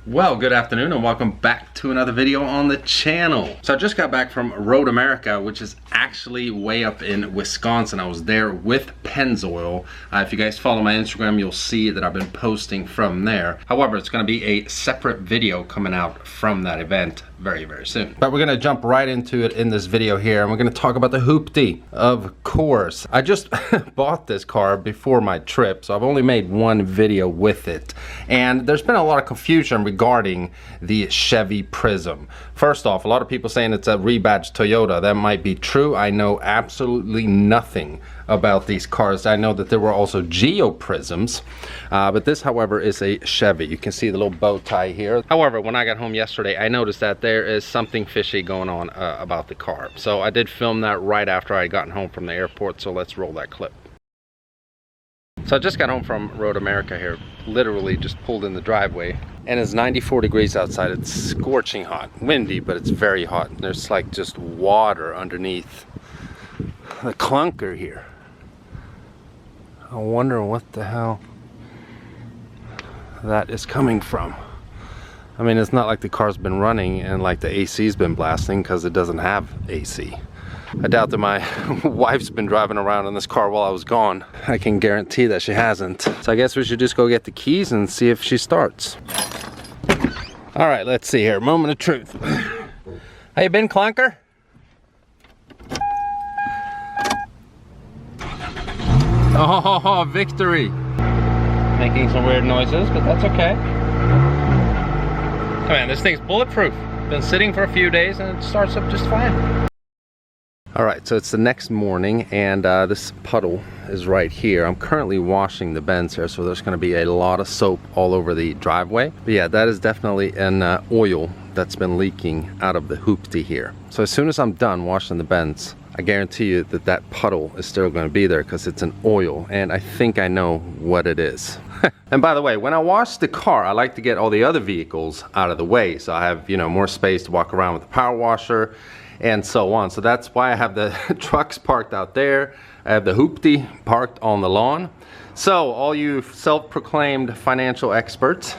Well, good afternoon and welcome back to another video on the channel. So I just got back from Road America, which is actually way up in Wisconsin. I was there with Pennzoil. If you guys follow my Instagram, you'll see that I've been posting from there. However, it's going to be a separate video coming out from that event very soon. But we're going to jump right into it in this video here, and we're going to talk about the hooptie. Of course, I just bought this car before my trip, so I've only made one video with it. And there's been a lot of confusion regarding the Chevy Prism. First off, a lot of people saying it's a rebadged Toyota. That might be true. I know absolutely nothing about these cars. I know that there were also Geo Prisms, but this, however, is a Chevy. You can see the little bow tie here. However, when I got home yesterday, I noticed that there is something fishy going on about the car. So I did film that right after I had gotten home from the airport, so let's roll that clip. So I just got home from Road America here, literally just pulled in the driveway, and it's 94 degrees outside. It's scorching hot, windy, but it's very hot. There's like just water underneath the clunker here. I wonder what the hell that is coming from. I mean, it's not like the car's been running and like the AC's been blasting, because it doesn't have AC. I doubt that my wife's been driving around in this car while I was gone. I can guarantee that she hasn't. So I guess we should just go get the keys and see if she starts. All right, let's see here. Moment of truth. How you been, clunker? Oh, victory. Making some weird noises, but that's okay. Oh man, this thing's bulletproof. Been sitting for a few days and it starts up just fine. All right, so it's the next morning, and this puddle is right here. I'm currently washing the Benz here, so there's going to be a lot of soap all over the driveway. But yeah, that is definitely an oil that's been leaking out of the hooptie here. So as soon as I'm done washing the Benz, I guarantee you that that puddle is still going to be there, because it's an oil, and I think I know what it is. And by the way, when I wash the car, I like to get all the other vehicles out of the way, so I have, you know, more space to walk around with the power washer and so on. So that's why I have the trucks parked out there. I have the hooptie parked on the lawn. So all you self-proclaimed financial experts,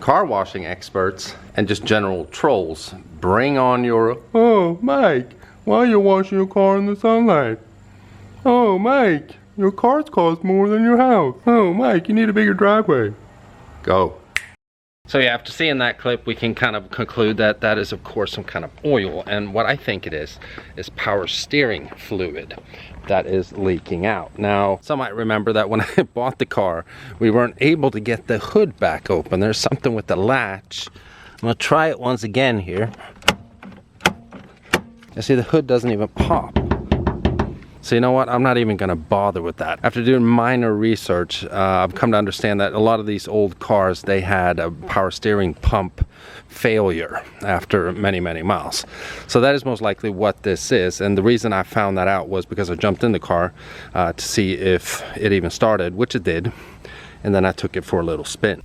car washing experts, and just general trolls, bring on your, "Oh, Mike, why are you washing your car in the sunlight? Oh, Mike, your car's cost more than your house. Oh, Mike, you need a bigger driveway." Go. So yeah, after seeing that clip, we can kind of conclude that that is, of course, some kind of oil. And what I think it is power steering fluid that is leaking out. Now, some might remember that when I bought the car, we weren't able to get the hood back open. There's something with the latch. I'm gonna try it once again here. You see, the hood doesn't even pop. So you know what, I'm not even gonna bother with that. After doing minor research, I've come to understand that a lot of these old cars, they had a power steering pump failure after many miles. So that is most likely what this is. And the reason I found that out was because I jumped in the car to see if it even started, which it did. And then I took it for a little spin.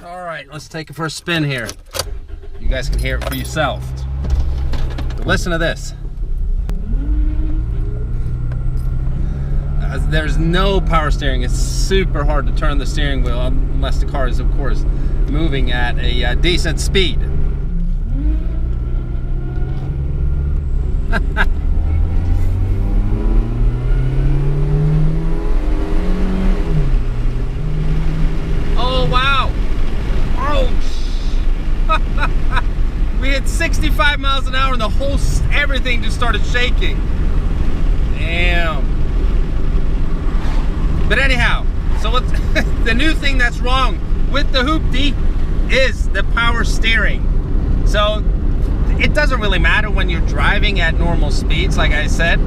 All right, let's take it for a spin here. You guys can hear it for yourself. But listen to this. There's no power steering. It's super hard to turn the steering wheel unless the car is, of course, moving at a decent speed. Oh wow! Oh! We hit 65 miles an hour and the whole everything just started shaking. Damn. But anyhow, so what's the new thing that's wrong with the hooptie is the power steering. So it doesn't really matter when you're driving at normal speeds, like I said,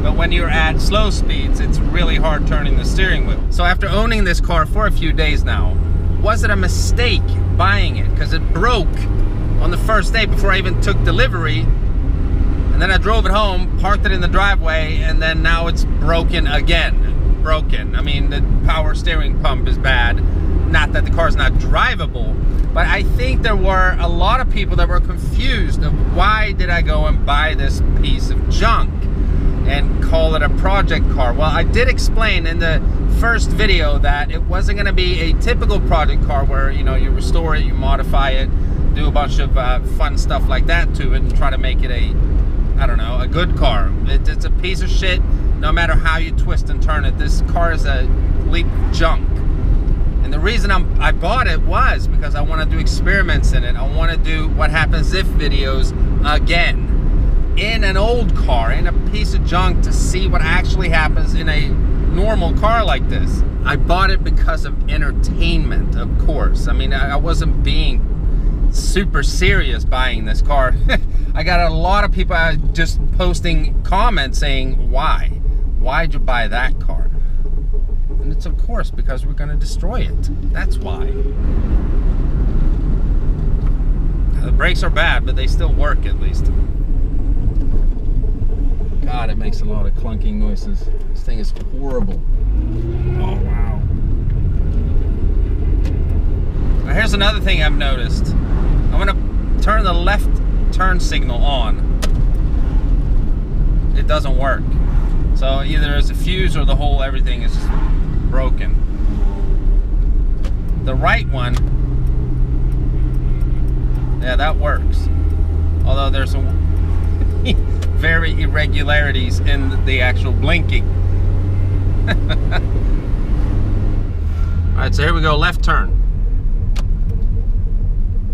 but when you're at slow speeds, it's really hard turning the steering wheel. So after owning this car for a few days now, was it a mistake buying it? Because it broke on the first day before I even took delivery. And then I drove it home, parked it in the driveway, and then now it's broken again. Broken. I mean, the power steering pump is bad. Not that the car's not drivable, but I think there were a lot of people that were confused of why did I go and buy this piece of junk. and call it a project car. Well, I did explain in the first video that it wasn't going to be a typical project car where, you know, you restore it, you modify it, do a bunch of fun stuff like that to it and try to make it a, I don't know, a good car. It's a piece of shit no matter how you twist and turn it. This car is a complete junk. And the reason I bought it was because I want to do experiments in it. I want to do what happens if videos again. In an old car, in a piece of junk, to see what actually happens in a normal car like this. I bought it because of entertainment, of course. I mean, I wasn't being super serious buying this car. I got a lot of people just posting comments saying, why'd you buy that car? And it's of course because we're gonna destroy it. That's why. The brakes are bad, but they still work at least. God, it makes a lot of clunking noises. This thing is horrible. Oh, wow. Now, here's another thing I've noticed. I'm gonna turn the left turn signal on. It doesn't work. So either there's a fuse or the whole everything is just broken. The right one, yeah, that works. Although there's some very irregularities in the actual blinking. Alright, so here we go, left turn.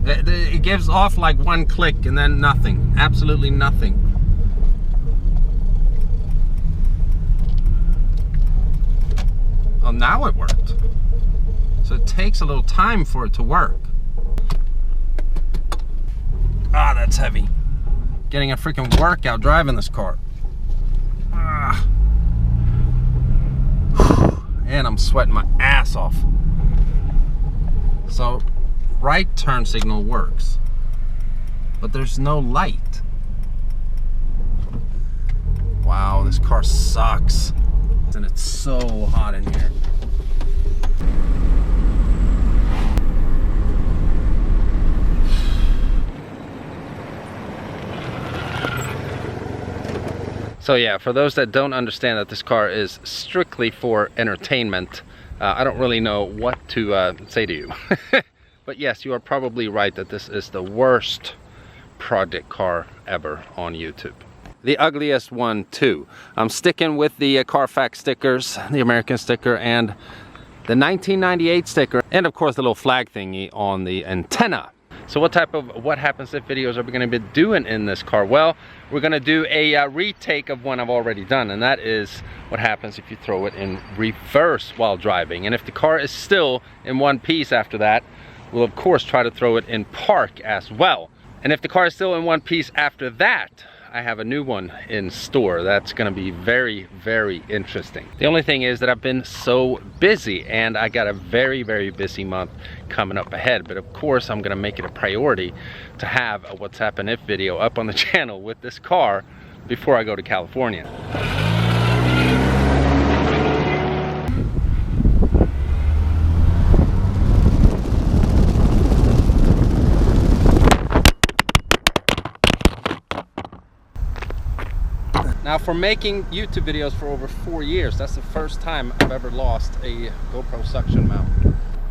It gives off like one click and then nothing. Absolutely nothing. Oh, now it worked. So it takes a little time for it to work. Ah, that's heavy. Getting a freaking workout driving this car. Ah. And I'm sweating my ass off. So, right turn signal works, but there's no light. Wow, this car sucks. And it's so hot in here. So yeah, for those that don't understand that this car is strictly for entertainment, I don't really know what to say to you. But yes, you are probably right that this is the worst project car ever on YouTube. The ugliest one too. I'm sticking with the Carfax stickers, the American sticker, and the 1998 sticker, and of course the little flag thingy on the antenna. So what type of what happens if videos are we going to be doing in this car? Well, we're going to do a retake of one I've already done, and that is what happens if you throw it in reverse while driving. And if the car is still in one piece after that, we'll of course try to throw it in park as well. And if the car is still in one piece after that, I have a new one in store. That's going to be very, very interesting. The only thing is that I've been so busy, and I got a very, very busy month coming up ahead. But of course, I'm going to make it a priority to have a What's Happened If video up on the channel with this car before I go to California. Now, for making YouTube videos for over 4 years, that's the first time I've ever lost a GoPro suction mount.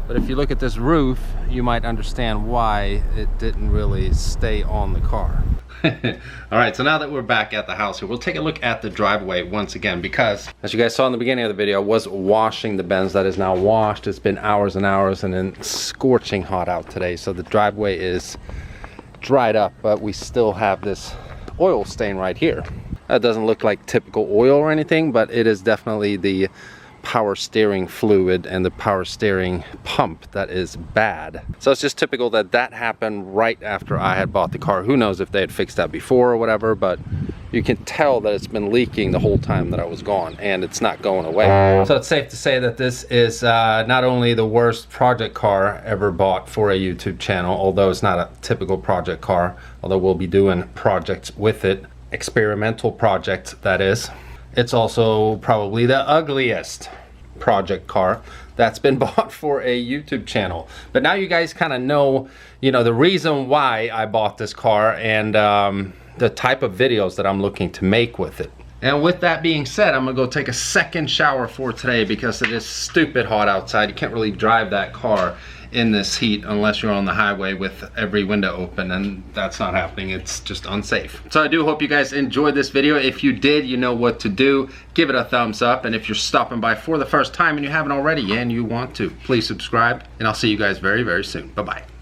But if you look at this roof, you might understand why it didn't really stay on the car. All right, so now that we're back at the house here, we'll take a look at the driveway once again, because as you guys saw in the beginning of the video, I was washing the Benz. That is now washed. It's been hours and hours, and then scorching hot out today. So the driveway is dried up, but we still have this oil stain right here. That doesn't look like typical oil or anything, but it is definitely the power steering fluid and the power steering pump that is bad. So it's just typical that that happened right after I had bought the car. Who knows if they had fixed that before or whatever, but you can tell that it's been leaking the whole time that I was gone, and it's not going away. So it's safe to say that this is not only the worst project car ever bought for a YouTube channel, although it's not a typical project car, although we'll be doing projects with it. Experimental project, that is. It's also probably the ugliest project car that's been bought for a YouTube channel. But now you guys kind of know, you know, the reason why I bought this car and the type of videos that I'm looking to make with it. And with that being said, I'm gonna go take a second shower for today because it is stupid hot outside. You can't really drive that car in this heat unless you're on the highway with every window open, and that's not happening. It's just unsafe. So I do hope you guys enjoyed this video. If you did, you know what to do. Give it a thumbs up, and if you're stopping by for the first time and you haven't already and you want to, please subscribe, and I'll see you guys very, very soon. Bye-bye.